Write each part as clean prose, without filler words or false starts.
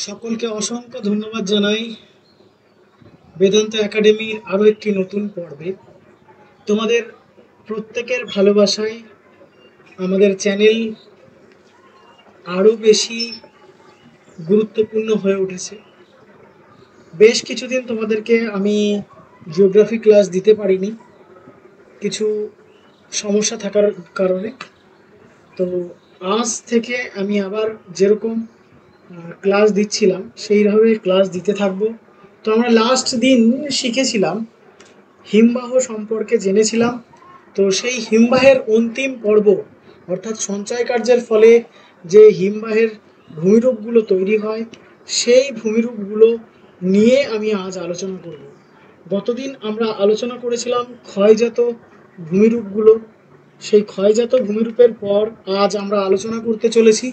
সকলকে অসংখ্য ধন্যবাদ জানাই বেদান্ত একাডেমির আরও একটি নতুন পর্বে। তোমাদের প্রত্যেকের ভালোবাসায় আমাদের চ্যানেল আরও বেশি গুরুত্বপূর্ণ হয়ে উঠেছে। বেশ কিছুদিন তোমাদেরকে আমি জিওগ্রাফি ক্লাস দিতে পারিনি, কিছু সমস্যা থাকার কারণে। তো আজ থেকে আমি আবার যেরকম ক্লাস দিচ্ছিলাম সেইভাবে ক্লাস দিতে থাকবো। তো আমরা লাস্ট দিন শিখেছিলাম, হিমবাহ সম্পর্কে জেনেছিলাম। তো সেই হিমবাহের অন্তিম পর্ব অর্থাৎ সঞ্চয় কার্যের ফলে যে হিমবাহের ভূমিরূপগুলো তৈরি হয়, সেই ভূমিরূপগুলো নিয়ে আমি আজ আলোচনা করব। গতদিন আমরা আলোচনা করেছিলাম ক্ষয়জাত ভূমিরূপগুলো। সেই ক্ষয়জাত ভূমিরূপের পর আজ আমরা আলোচনা করতে চলেছি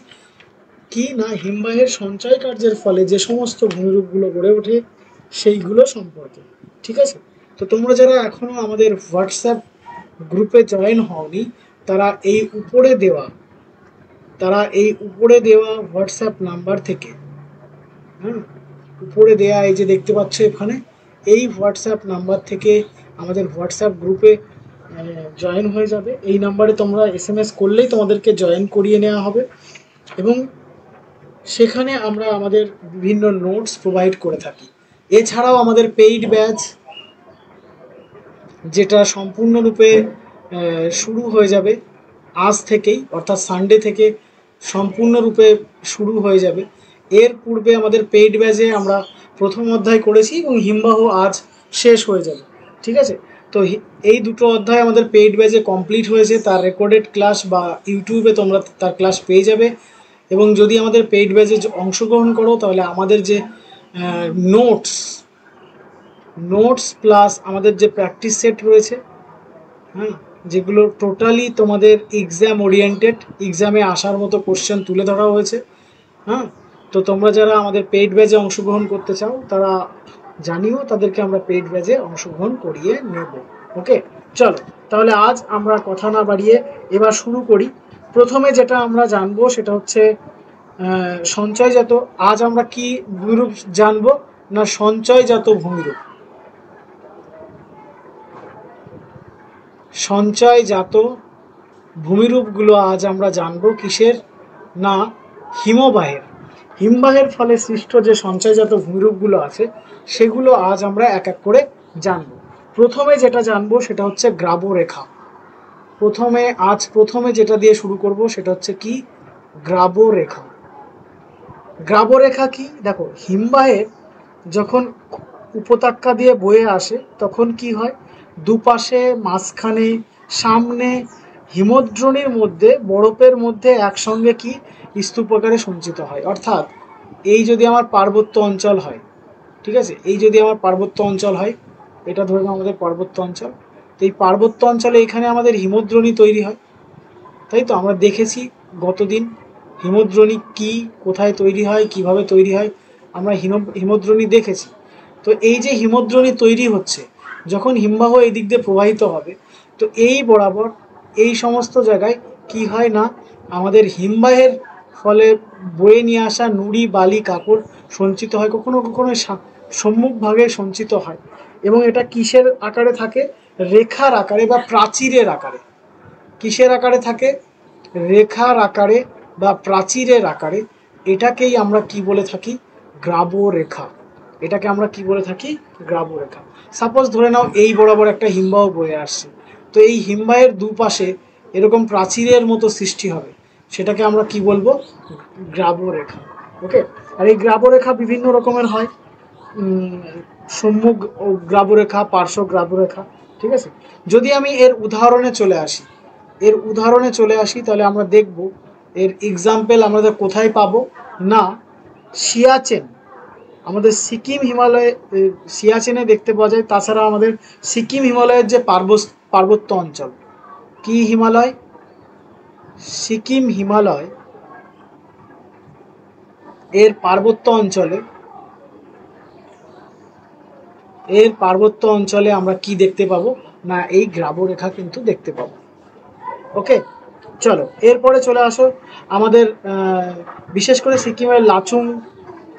কি না, হিমবাহের সঞ্চয় কার্যের ফলে যে সমস্ত ভূমিরূপগুলো গড়ে ওঠে সেইগুলো সম্পর্কে। ঠিক আছে? তো তোমরা যারা এখনো আমাদের হোয়াটসঅ্যাপ গ্রুপে জয়েন হওনি, তারা এই উপরে দেওয়া হোয়াটসঅ্যাপ নাম্বার থেকে, হ্যাঁ, উপরে দেয়া এই যে দেখতে পাচ্ছ এখানে, এই হোয়াটসঅ্যাপ নাম্বার থেকে আমাদের হোয়াটসঅ্যাপ গ্রুপে জয়েন হয়ে যাবে। এই নাম্বারে তোমরা SMS করলেই তোমাদেরকে জয়েন করিয়ে নেওয়া হবে এবং সেখানে আমরা আমাদের বিভিন্ন নোটস প্রোভাইড করে থাকি। এছাড়াও আমাদের পেইড ব্যাচ, যেটা সম্পূর্ণরূপে শুরু হয়ে যাবে আজ থেকেই, অর্থাৎ সানডে থেকে সম্পূর্ণরূপে শুরু হয়ে যাবে। এর পূর্বে আমাদের পেইড ব্যাচে আমরা প্রথম অধ্যায় করেছি এবং হিমবাহ আজ শেষ হয়ে যাবে। ঠিক আছে? তো এই দুটো অধ্যায় আমাদের পেইড ব্যাচে কমপ্লিট হয়েছে, তার রেকর্ডেড ক্লাস বা ইউটিউবে তোমরা তার ক্লাস পেয়ে যাবে। এবং যদি আমাদের পেইড ব্যাচে অংশগ্রহণ করো তাহলে আমাদের যে নোটস নোটস প্লাস আমাদের যে প্র্যাকটিস সেট রয়েছে, হ্যাঁ, যেগুলো টোটালি তোমাদের এক্সাম ওরিয়েন্টেড, এক্সামে আসার মতো কোশ্চেন তুলে ধরা হয়েছে। হ্যাঁ, তো তোমরা যারা আমাদের পেইড ব্যাচে অংশগ্রহণ করতে চাও তারা জানিও, তাদেরকে আমরা পেইড ব্যাচে অংশগ্রহণ করিয়ে নেব। ওকে, চলো তাহলে আজ আমরা কথা না বাড়িয়ে এবার শুরু করি। প্রথমে যেটা আমরা জানবো সেটা হচ্ছে সঞ্চয়জাত। আজ আমরা কি ভূমিরূপ জানবো না, সঞ্চয়জাত ভূমিরূপ। সঞ্চয়জাত ভূমিরূপগুলো আজ আমরা জানবো কিসের না, হিমবাহের। হিমবাহের ফলে সৃষ্ট যে সঞ্চয়জাত ভূমিরূপগুলো আছে সেগুলো আজ আমরা এক এক করে জানবো। প্রথমে যেটা জানবো সেটা হচ্ছে গ্রাবরেখা। প্রথমে যেটা দিয়ে শুরু করব সেটা হচ্ছে কি, গ্রাবরেখা। গ্রাবরেখা কি? দেখো, হিমবাহের যখন উপত্যকা দিয়ে বয়ে আসে তখন কি হয়, দুপাশে, মাঝখানে, সামনে হিমদ্রোণীর মধ্যে, বরফের মধ্যে একসঙ্গে কি স্তূপাকারে সঞ্চিত হয়। অর্থাৎ এই যদি আমার পার্বত্য অঞ্চল হয়, ঠিক আছে, এই যদি আমার পার্বত্য অঞ্চল হয়, এটা ধরুন আমাদের পার্বত্য অঞ্চল, তো এই পার্বত্য অঞ্চলে এখানে আমাদের হিমদ্রোণী তৈরি হয়। তাই তো আমরা দেখেছি গতদিন হিমদ্রোণী কি, কোথায় তৈরি হয়, কিভাবে তৈরি হয়, আমরা হিমদ্রোণী দেখেছি। তো এই যে হিমদ্রোণী তৈরি হচ্ছে, যখন হিমবাহ এই দিক দিয়ে প্রবাহিত হবে, তো এই বরাবর এই সমস্ত জায়গায় কি হয় না, আমাদের হিমবাহের ফলে বয়ে নিয়ে আসা নুড়ি, বালি, কাকড় সঞ্চিত হয়, কখনো কখনো সম্মুখভাগে সঞ্চিত হয়। এবং এটা কিসের আকারে থাকে? রেখার আকারে বা প্রাচীরের আকারে। কিসের আকারে থাকে? রেখার আকারে বা প্রাচীরের আকারে। এটাকেই আমরা কি বলে থাকি? গ্রাবরেখা। এটাকে আমরা কি বলে থাকি? গ্রাবরেখা। সাপোজ ধরে নাও এই বরাবর একটা হিমবাহ বয়ে আসছে, তো এই হিমবাহের দুপাশে এরকম প্রাচীরের মতো সৃষ্টি হবে, সেটাকে আমরা কি বলবো? গ্রাবরেখা। ওকে, আর এই গ্রাবরেখা বিভিন্ন রকমের হয়, সম্মুখ গ্রাবরেখা, পার্শ্ব গ্রাবরেখা। ঠিক আছে, যদি আমি এর উদাহরণে চলে আসি তাহলে আমরা দেখব এর এক্সাম্পল আমরা কোথায় পাবো না, সিয়াচেন, আমাদের সিকিম হিমালয়ে, সিয়াচেনে দেখতে পাওয়া যায়। তাছাড়া আমাদের সিকিম হিমালয়ের যে পার্বত্য অঞ্চল, কি হিমালয়? সিকিম হিমালয় এর পার্বত্য অঞ্চলে আমরা কি দেখতে পাবো না, এই গ্রাবরেখা কিন্তু দেখতে পাবো। ওকে, চলো এরপরে চলে আসো আমাদের বিশেষ করে সিকিমের লাচুং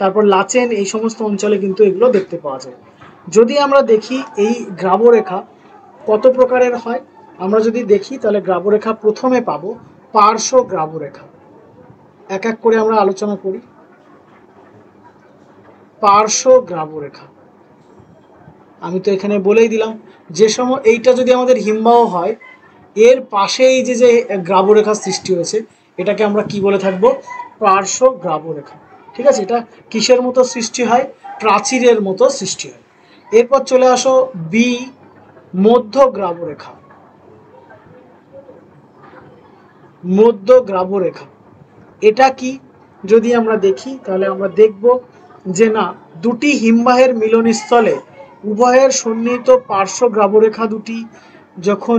তারপর লাচেন, এই সমস্ত অঞ্চলে কিন্তু এগুলো দেখতে পাওয়া যায়। যদি আমরা দেখি এই গ্রাবরেখা কত প্রকারের হয়, আমরা যদি দেখি তাহলে গ্রাবরেখা প্রথমে পাবো পার্শ্ব গ্রাবরেখা। এক এক করে আমরা আলোচনা করি। পার্শ্ব গ্রাবরেখা আমি তো এখানে বলেই দিলাম, যে সময় এইটা যদি আমাদের হিমবাহ হয়, এর পাশে এই যে যে গ্রাবরেখা সৃষ্টি হয়েছে, এটাকে আমরা কি বলে থাকবো? পার্শ্ব গ্রাবরেখা। ঠিক আছে, এটা কিসের মতো সৃষ্টি হয়? প্রাচীরের মতো সৃষ্টি হয়। এরপর চলে আসো বি, মধ্য গ্রাবরেখা। মধ্য গ্রাবরেখা এটা কি? যদি আমরা দেখি তাহলে আমরা দেখব যে না, দুটি হিমবাহের মিলনস্থলে উভয়ের সন্নিহিত পার্শ্ব গ্রাবরেখা দুটি যখন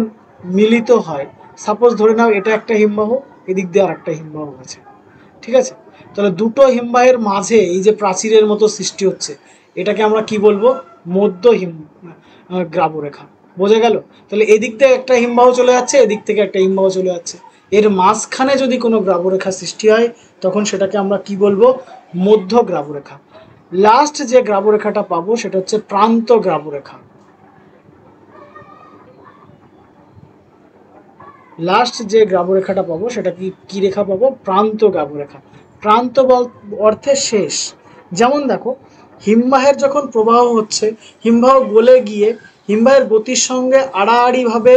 মিলিত হয়, সাপোজ ধরে নাও এটা একটা হিমবাহ, এদিক দিয়ে আরেকটা হিমবাহ আছে, ঠিক আছে, তাহলে দুটো হিমবাহের মাঝে এই যে প্রাচীরের মতো সৃষ্টি হচ্ছে, এটাকে আমরা কি বলবো? মধ্য গ্রাবরেখা। বোঝা গেল? তাহলে এদিক থেকে একটা হিমবাহ চলে যাচ্ছে, এদিক থেকে একটা হিমবাহ চলে যাচ্ছে, এর মাঝখানে যদি কোনো গ্রাবরেখা সৃষ্টি হয় তখন সেটাকে আমরা কি বলবো? মধ্য গ্রাবরেখা। লাস্ট যে গ্রাবরেখাটা পাবো সেটা হচ্ছে প্রান্ত গ্রাবরেখা। লাস্ট যে গ্রাবরেখাটা পাবো সেটা কি রেখা পাবো? প্রান্ত গ্রাবরেখা। প্রান্ত অর্থে শেষ। যেমন দেখো, হিমবাহের যখন প্রবাহ হচ্ছে, হিমবাহ গলে গিয়ে হিমবাহের গতির সঙ্গে আড়াআড়িভাবে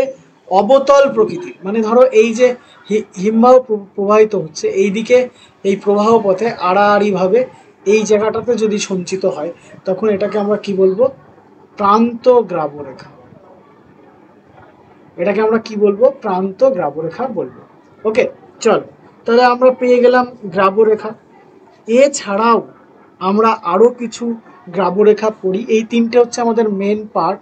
অবতল প্রকৃতির, মানে ধরো এই যে হিমবাহ প্রবাহিত হচ্ছে, এই দিকে এই প্রবাহ পথে আড়াআড়িভাবে এই জায়গাটাতে যদি সঞ্চিত হয়, তখন এটাকে আমরা কি বলবো? প্রান্ত গ্রাবরেখা। এটাকে আমরা কি বলবো? প্রান্ত গ্রাবরেখা বলবো। ওকে, চল, তাহলে আমরা পেয়ে গেলাম গ্রাবরেখা। এছাড়াও আমরা আরো কিছু গ্রাবরেখা পড়ি, এই তিনটে হচ্ছে আমাদের মেন পার্ট।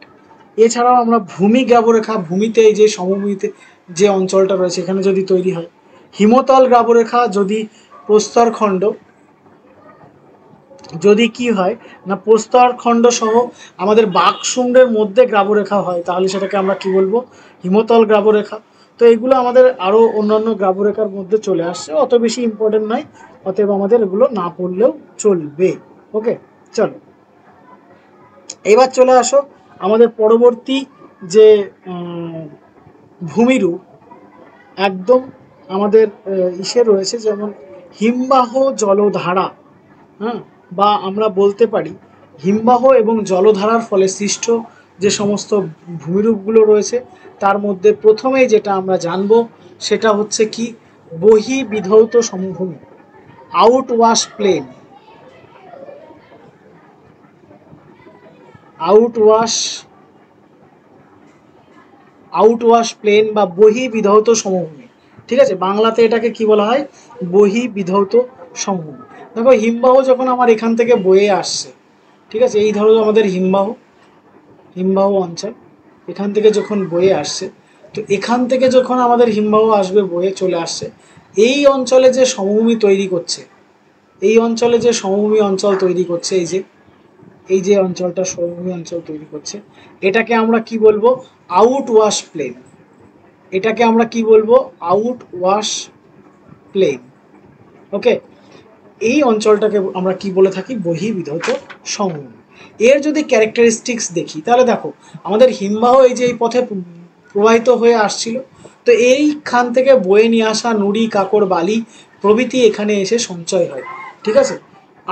এছাড়াও আমরা ভূমি গ্রাবরেখা, ভূমিতে এই যে সমভূমিতে যে অঞ্চলটা রয়েছে এখানে যদি তৈরি হয়। হিমতল গ্রাবরেখা যদি প্রস্তরখণ্ড, যদি কি হয় না প্রস্তরখণ্ড সহ আমাদের বাকশুণ্ডের মধ্যে গ্রাবরেখা হয়, তাহলে সেটাকে আমরা কি বলবো? হিমতল গ্রাবরেখা। তো এইগুলো আমাদের আরো অন্যান্য গ্রাবরেখার মধ্যে চলে আসছে, অত বেশি ইম্পর্টেন্ট নয়, অতএব আমাদের এগুলো না পড়লেও চলবে। ওকে, চলো এবার চলে আসো আমাদের পরবর্তী যে ভূমিরূপ, একদম আমাদের ইসে রয়েছে, যেমন হিমবাহ জলধারা। হ্যাঁ, বা আমরা বলতে পারি হিমবাহ এবং জলধারার ফলে সৃষ্ট যে সমস্ত ভূমিরূপগুলো রয়েছে, তার মধ্যে প্রথমেই যেটা আমরা জানব সেটা হচ্ছে কি? বহিবিধৌত সমভূমি, আউটওয়াশ প্লেন। আউটওয়াশ প্লেন বা বহিবিধৌত সমভূমি। ঠিক আছে, বাংলাতে এটাকে কি বলা হয়? বহিবিধৌত সমভূমি। দেখো, হিমবাহ যখন আমার এখান থেকে বয়ে আসছে, ঠিক আছে, এই ধরো আমাদের হিমবাহ অঞ্চল এখান থেকে যখন বয়ে আসছে, তো এখান থেকে যখন আমাদের হিমবাহ আসবে, বয়ে চলে আসছে, এই অঞ্চলে যে সমভূমি তৈরি করছে, এই অঞ্চলে যে সমভূমি অঞ্চল তৈরি করছে, এই যে অঞ্চলটা সমভূমি অঞ্চল তৈরি করছে, এটাকে আমরা কি বলবো? আউটওয়াশ প্লেন। এটাকে আমরা কি বলবো? আউটওয়াশ প্লেন। ওকে, এই অঞ্চলটাকে আমরা কি বলে থাকি? বহিবিধৌত সমভূমি। এর যদি ক্যারেক্টারিস্টিক্স দেখি তাহলে দেখো, আমাদের হিমবাহ এই যে এই পথে প্রবাহিত হয়ে আসছিল, তো এইখান থেকে বয়ে নিয়ে আসা নুড়ি, কাকড়, বালি প্রভৃতি এখানে এসে সঞ্চয় হয়। ঠিক আছে,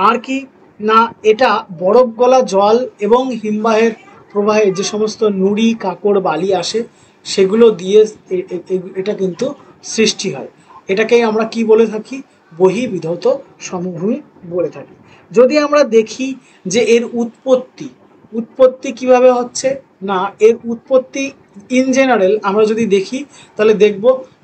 আর কি না, এটা বরফ গলা জল এবং হিমবাহের প্রবাহে যে সমস্ত নুড়ি, কাকড়, বালি আসে, সেগুলো দিয়ে এটা কিন্তু সৃষ্টি হয়। এটাকেই আমরা কি বলে থাকি? বহিবিধৌত সমভূমি বলে থাকি। যদি আমরা দেখি যে এর উৎপত্তি কিভাবে হচ্ছে, না এর উৎপত্তি ইন জেনারেল আমরা যদি দেখি তাহলে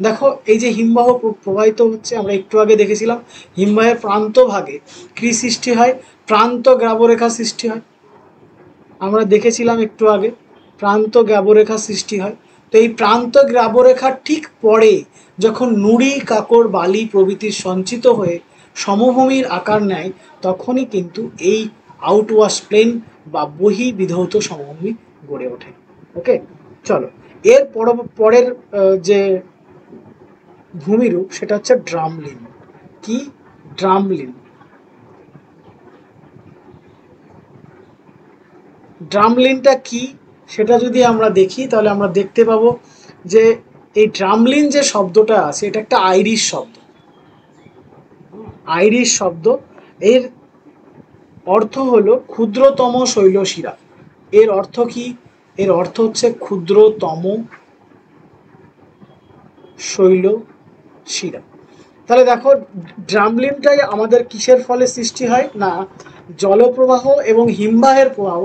দেখো এই যে হিমবাহ প্রবাহিত হচ্ছে, আমরা একটু আগে দেখেছিলাম হিমবাহের প্রান্ত ভাগে কি সৃষ্টি হয়? প্রান্ত গ্রাবরেখা সৃষ্টি হয়। আমরা দেখেছিলাম একটু আগে প্রান্ত গ্রাবরেখা সৃষ্টি হয়। তো এই প্রান্ত গ্রাবরেখার ঠিক পরে যখন নুড়ি, কাকড়, বালি প্রভৃতির সঞ্চিত হয়ে সমভূমির আকার নেয়, তখনই কিন্তু এই আউটওয়াশ প্লেন বা বহিবিধৌত সমভূমি গড়ে ওঠে। ওকে, চলো এর পরের যে ভূমিরূপ সেটা হচ্ছে ড্রামলিন। কি? ড্রামলিন। ড্রামলিনটা কি সেটা যদি আমরা দেখি তাহলে আমরা দেখতে পাবো যে এই ড্রামলিন যে শব্দটা আছে এটা একটা আইরিশ শব্দ। আইরিশ শব্দ। এর অর্থ হলো ক্ষুদ্রতম শৈলশিরা। এর অর্থ কি? এর অর্থ হচ্ছে ক্ষুদ্রতম শৈলশিরা। তাহলে দেখো ড্রামলিনটাই আমাদের কিসের ফলে সৃষ্টি হয় না, জলপ্রবাহ এবং হিমবাহের প্রবাহ,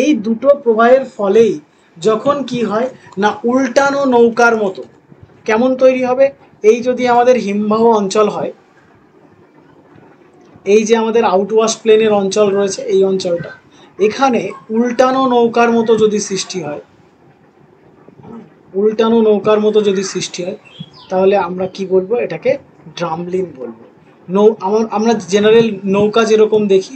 এই দুটো প্রবাহের ফলেই যখন কি হয় না উল্টানো নৌকার মতো কেমন তৈরি হবে। এই যদি আমাদের হিমবাহ অঞ্চল হয়, এই যে আমাদের আউটওয়াশ প্লেনের অঞ্চল রয়েছে এই অঞ্চলটা, এখানে উল্টানো নৌকার মতো যদি সৃষ্টি হয়, উল্টানো নৌকার মতো যদি সৃষ্টি হয় তাহলে আমরা কি বলবো, এটাকে ড্রামলিন বলবো। আমরা জেনারেল নৌকা যেরকম দেখি,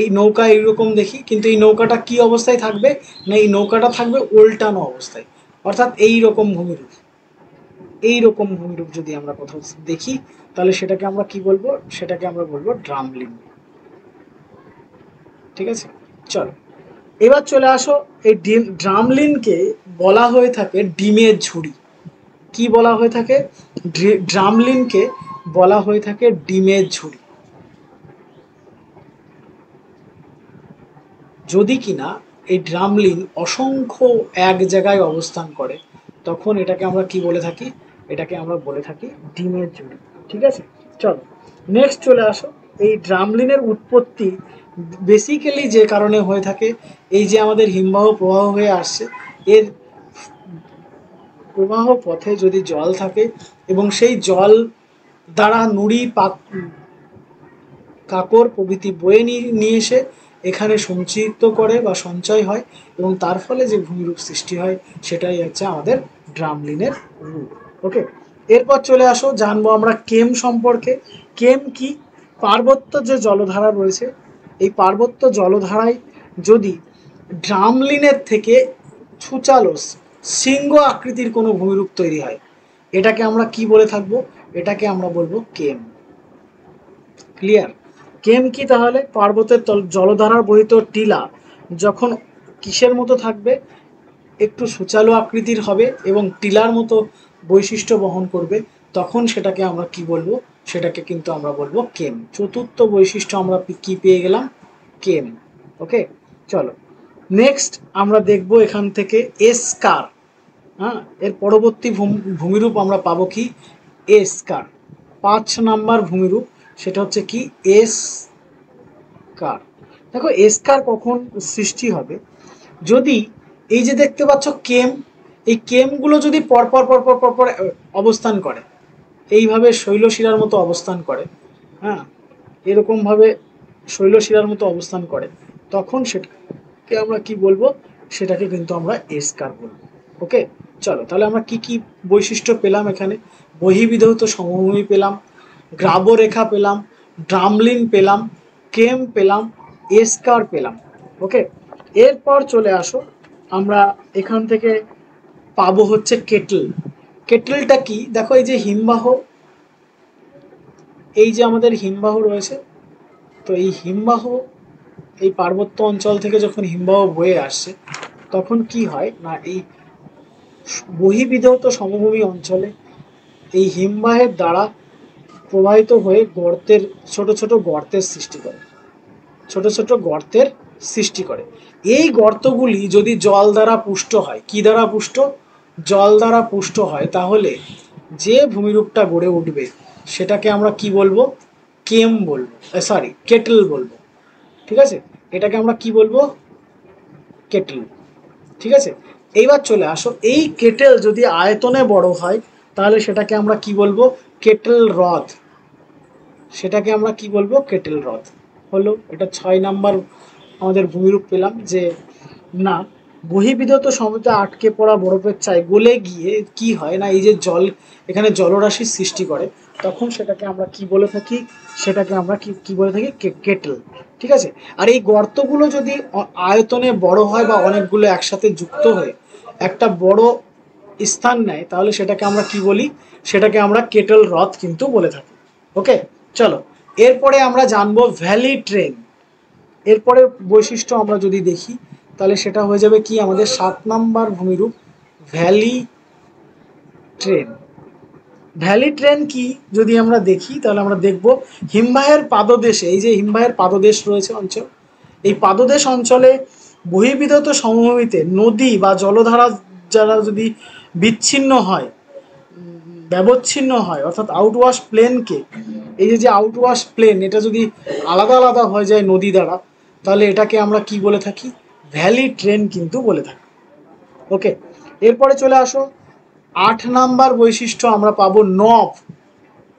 এই নৌকা এইরকম দেখি, কিন্তু এই নৌকাটা কি অবস্থায় থাকবে না, এই নৌকাটা থাকবে উল্টানো অবস্থায়, অর্থাৎ এই রকম ভূমিরূপ। এই রকম ভূমিরূপ যদি আমরা কোথাও দেখি তাহলে সেটাকে আমরা কি বলবো, সেটাকে আমরা বলবো ড্রামলিন। ঠিক আছে, চলো এবার চলে আসো, এই ড্রামলিনকে বলা হয়ে থাকে ডিমের ঝুড়ি। কি বলা হয়ে থাকে? ড্রামলিনকে বলা হয়ে থাকে ডিমের ঝুড়ি। যদি কিনা এই ড্রামলিন অসংখ্য এক জায়গায় অবস্থান করে তখন এটাকে আমরা কি বলে থাকি, এটাকে আমরা বলে থাকি ডিমের ঝুড়ি। ঠিক আছে, চলো নেক্সট চলে আসো। এই ড্রামলিনের উৎপত্তি বেসিক্যালি যে কারণে হয়ে থাকে, এই যে আমাদের হিমবাহ প্রবাহ হয়ে আসছে, এর প্রবাহ পথে যদি জল থাকে এবং সেই জল দ্বারা নুড়ি কাকর প্রভৃতি বয়ে নিয়ে এসে এখানে সঞ্চিত করে বা সঞ্চয় হয় এবং তার ফলে যে ভূমিরূপ সৃষ্টি হয় সেটাই হচ্ছে আমাদের ড্রামলিনের রূপ। ওকে, এরপর চলে আসো, জানবো আমরা কেম সম্পর্কে। কেম কি? পার্বত্য যে জলধারা রয়েছে, এই পার্বত্য জলধারায় যদি ড্রামলিনের থেকে ছুচালো শৃঙ্গ আকৃতির কোনো ভূমিরূপ তৈরি হয়, এটাকে আমরা কি বলে থাকবো, এটাকে আমরা বলবো কেম। ক্লিয়ার? কেম কি তাহলে? পার্বতের জলধারার বহিত টিলা যখন কিসের মতো থাকবে, একটু সুচালো আকৃতির হবে এবং টিলার মতো বৈশিষ্ট্য বহন করবে, তখন সেটাকে আমরা কি বলবো, সেটাকে কিন্তু আমরা বলবো কেম। চতুর্থ বৈশিষ্ট্য আমরা কি পেয়ে গেলাম, কেম। ওকে, চলো নেক্সট আমরা দেখব এখান থেকে এসকার। হ্যাঁ, এর পরবর্তী ভূমিরূপ আমরা পাবো কি, এসকার। 5 নাম্বার ভূমিরূপ সেটা হচ্ছে কি, এসকার। দেখো এসকার কখন সৃষ্টি হবে, যদি এই যে দেখতে পাচ্ছ কেম, এই কেমগুলো যদি পরপর পরপর পরপর অবস্থান করে, এইভাবে শৈলশিরার মতো অবস্থান করে, হ্যাঁ এরকমভাবে শৈলশিরার মতো অবস্থান করে, তখন সেটাকে আমরা কি বলবো, সেটাকে কিন্তু আমরা এসকার বলবো। ওকে, চলো তাহলে আমরা কি কি বৈশিষ্ট্য পেলাম এখানে, বহিবিধৌত সমভূমি পেলাম, গ্রাবরেখা পেলাম, ড্রামলিন পেলাম, কেম পেলাম, এসকার পেলাম। ওকে, এরপর চলে আসো, আমরা এখান থেকে পাবো হচ্ছে কেটল। কেটলটা কি? দেখো এই যে হিমবাহ, এই যে আমাদের হিমবাহ রয়েছে, তো এই হিমবাহ এই পার্বত্য অঞ্চল থেকে যখন হিমবাহ বয়ে আসছে তখন কি হয় না, এই বহিবিধৌত সমভূমি অঞ্চলে এই হিমবাহের দ্বারা প্রবাহিত হয়ে গর্তের ছোট ছোট গর্তের সৃষ্টি করে, ছোট ছোট গর্তের সৃষ্টি করে। এই গর্তগুলি যদি জল দ্বারা পুষ্ট হয়, কি দ্বারা পুষ্ট, জল দ্বারা পুষ্ট হয়, তাহলে যে ভূমিরূপটা গড়ে উঠবে সেটাকে আমরা কি বলবো, কেম বলবো, সরি কেটল বলবো। ঠিক আছে, এটাকে আমরা কি বলবো, কেটল। ঠিক আছে, এইবার চলে আসো, এই কেটেল যদি আয়তনে বড় হয় তাহলে সেটাকে আমরা কি বলবো, কেটেল হ্রদ। সেটাকে আমরা কি বলবো, কেটেল হ্রদ। হলো, এটা 6 নাম্বার আমাদের ভূমিরূপ পেলাম, যে না বহিবিধৌত সমুদ্রে আটকে পড়া বরফের চাই গলে গিয়ে কি হয় না, এই যে জল এখানে জলরাশির সৃষ্টি করে, তখন সেটাকে আমরা কি বলে থাকি, সেটাকে আমরা কি বলে থাকি, কেটেল। ঠিক আছে, আর এই গর্তগুলো যদি আয়তনে বড় হয় বা অনেকগুলো একসাথে যুক্ত হয়ে একটা বড় স্থান নেয় তাহলে সেটাকে আমরা কি বলি, সেটাকে আমরা কেটেল হ্রদ কিন্তু বলে থাকি। ওকে, চলো এরপরে আমরা জানবো ভ্যালি ট্রেন। এরপরে বৈশিষ্ট্য আমরা যদি দেখি তাহলে সেটা হয়ে যাবে কি আমাদের 7 নাম্বার ভূমিরূপ ভ্যালি ট্রেন। ভ্যালি ট্রেন কি যদি আমরা দেখি তাহলে আমরা দেখব হিমবাহের পাদদেশে, এই যে হিমবাহের পাদদেশ রয়েছে অঞ্চল, এই পাদদেশ অঞ্চলে বহির্বিধত সমভূমিতে নদী বা জলধারা যারা যদি বিচ্ছিন্ন হয়, ব্যবচ্ছিন্ন হয়, অর্থাৎ আউটওয়াশ প্লেনকে, এই যে আউটওয়াশ প্লেন এটা যদি আলাদা আলাদা হয়ে যায় নদী দ্বারা, তাহলে এটাকে আমরা কি বলে থাকি, ভ্যালি ট্রেন কিন্তু বলে থাকি। ওকে, এরপরে চলে আসো 8 নাম্বার বৈশিষ্ট্য আমরা পাবো নব,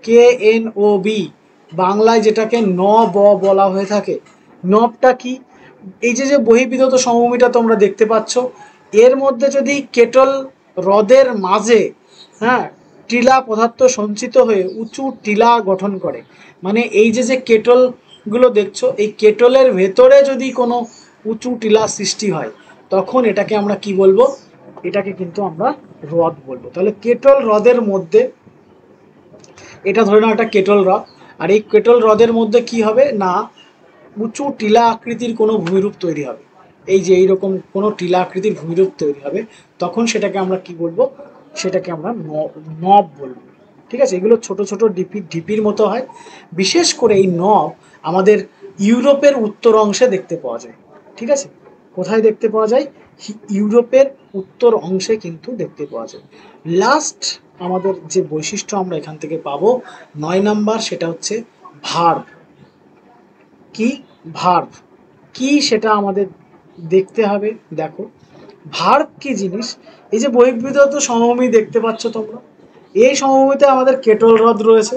KNOB, বাংলায় যেটাকে নব বলা হয়ে থাকে। নবটা কি, এই যে বহির্বিধত সমভূমিটা তোমরা দেখতে পাচ্ছ, এর মধ্যে যদি কেটল হ্রদের মাঝে, হ্যাঁ, টিলা পদার্থ সঞ্চিত হয়ে উঁচু টিলা গঠন করে, মানে এই যে কেটলগুলো দেখছো, এই কেটলের ভেতরে যদি কোনো উঁচু টিলা সৃষ্টি হয়, তখন এটাকে আমরা কি বলবো, এটাকে কিন্তু আমরা হ্রদ বলবো। তাহলে কেটল হ্রদের মধ্যে, এটা ধরে নাও একটা কেটল হ্রদ, আর এই কেটল হ্রদের মধ্যে কি হবে না, উঁচু টিলা আকৃতির কোনো ভূমিরূপ তৈরি হবে, এই যে এইরকম কোনো টিলা আকৃতির ভূমিরূপ তৈরি হবে, তখন সেটাকে আমরা কি বলবো, সেটাকে আমরা নব বলবো। ঠিক আছে, এগুলো ছোট ছোট ঢিপির মতো হয়। বিশেষ করে এই নব আমাদের ইউরোপের উত্তর অংশে দেখতে পাওয়া যায়। ঠিক আছে, কোথায় দেখতে পাওয়া যায়, ইউরোপের উত্তর অংশে কিন্তু দেখতে পাওয়া যায়। লাস্ট আমাদের যে বৈশিষ্ট্য আমরা এখান থেকে পাবো 9 নাম্বার, সেটা হচ্ছে ভার্ব। কি ভার্ব কি সেটা আমাদের দেখতে হবে। দেখো ভার্ব কি জিনিস, এই যে বহির্বিধত সমভূমি দেখতে পাচ্ছ তোমরা, এই সমভূমিতে আমাদের কেটল হ্রদ রয়েছে,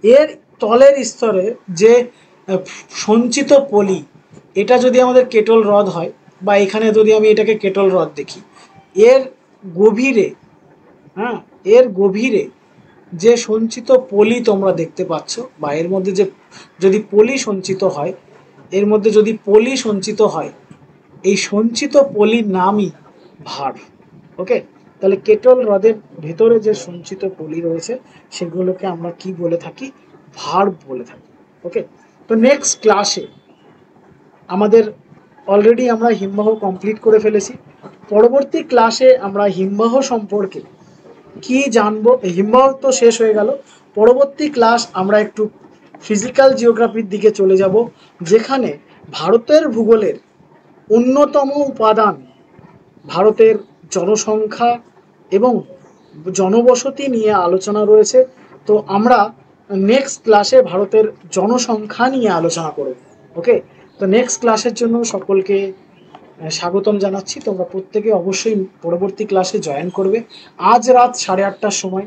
এর তলের স্তরে যে সঞ্চিত পলি, এটা যদি আমাদের কেটল হ্রদ হয়, বা এখানে যদি আমি এটাকে কেটল হ্রদ দেখি, এর গভীরে, হ্যাঁ, এর গভীরে যে সঞ্চিত পলি তোমরা দেখতে পাচ্ছ, বা এর মধ্যে যে যদি পলি সঞ্চিত হয়, এর মধ্যে যদি পলি সঞ্চিত হয়, এই সঞ্চিত পলির নামই ভার্ব। ওকে, তাহলে কেটল হ্রদের ভেতরে যে সঞ্চিত পলি রয়েছে সেগুলোকে আমরা কি বলে থাকি, ভার্ব বলে থাকি। ওকে, তো নেক্সট ক্লাসে আমাদের অলরেডি আমরা হিমবাহ কমপ্লিট করে ফেলেছি। পরবর্তী ক্লাসে আমরা হিমবাহ সম্পর্কে কি জানবো, হিমবাহ তো শেষ হয়ে গেল, পরবর্তী ক্লাস আমরা একটু ফিজিক্যাল জিওগ্রাফির দিকে চলে যাব, যেখানে ভারতের ভূগোলের অন্যতম উপাদান ভারতের জনসংখ্যা এবং জনবসতি নিয়ে আলোচনা রয়েছে। তো আমরা নেক্সট ক্লাসে ভারতের জনসংখ্যা নিয়ে আলোচনা করব। ওকে, তো নেক্সট ক্লাসের জন্য সকলকে স্বাগতম জানাচ্ছি। তোমরা প্রত্যেকে অবশ্যই পরবর্তী ক্লাসে জয়েন করবে। আজ রাত 8:30টার সময়,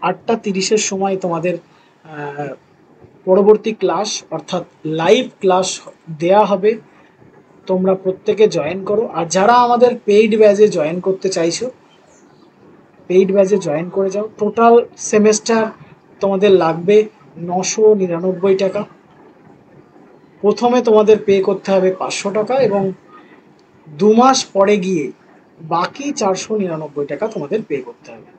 8:30-এর সময় তোমাদের পরবর্তী ক্লাস অর্থাৎ লাইভ ক্লাস দেয়া হবে। তোমরা প্রত্যেকে জয়েন করো। আর যারা আমাদের পেইড ব্যাচে জয়েন করতে চাইছো, পেইড ব্যাচে জয়েন করে যাও। টোটাল সেমেস্টার তোমাদের লাগবে 999 টাকা। প্রথমে তোমাদের পে করতে হবে 500 টাকা, এবং 2 মাস পরে গিয়ে বাকি 499 টাকা তোমাদের পে করতে হবে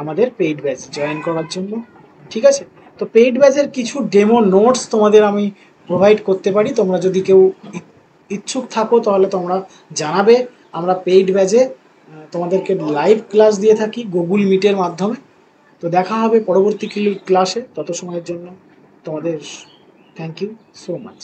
আমাদের পেইড ব্যাচ জয়েন করার জন্য। ঠিক আছে, তো পেইড ব্যাচের কিছু ডেমো নোটস তোমাদের আমি প্রোভাইড করতে পারি। তোমরা যদি কেউ ইচ্ছুক থাকো তাহলে তোমরা জানাবে। আমরা পেইড ব্যাচে তোমাদেরকে লাইভ ক্লাস দিয়ে থাকি গুগল মিটের মাধ্যমে। তো দেখা হবে পরবর্তী ক্লাসে, তত সময়ের জন্য তোমাদের থ্যাংক ইউ সো মাচ।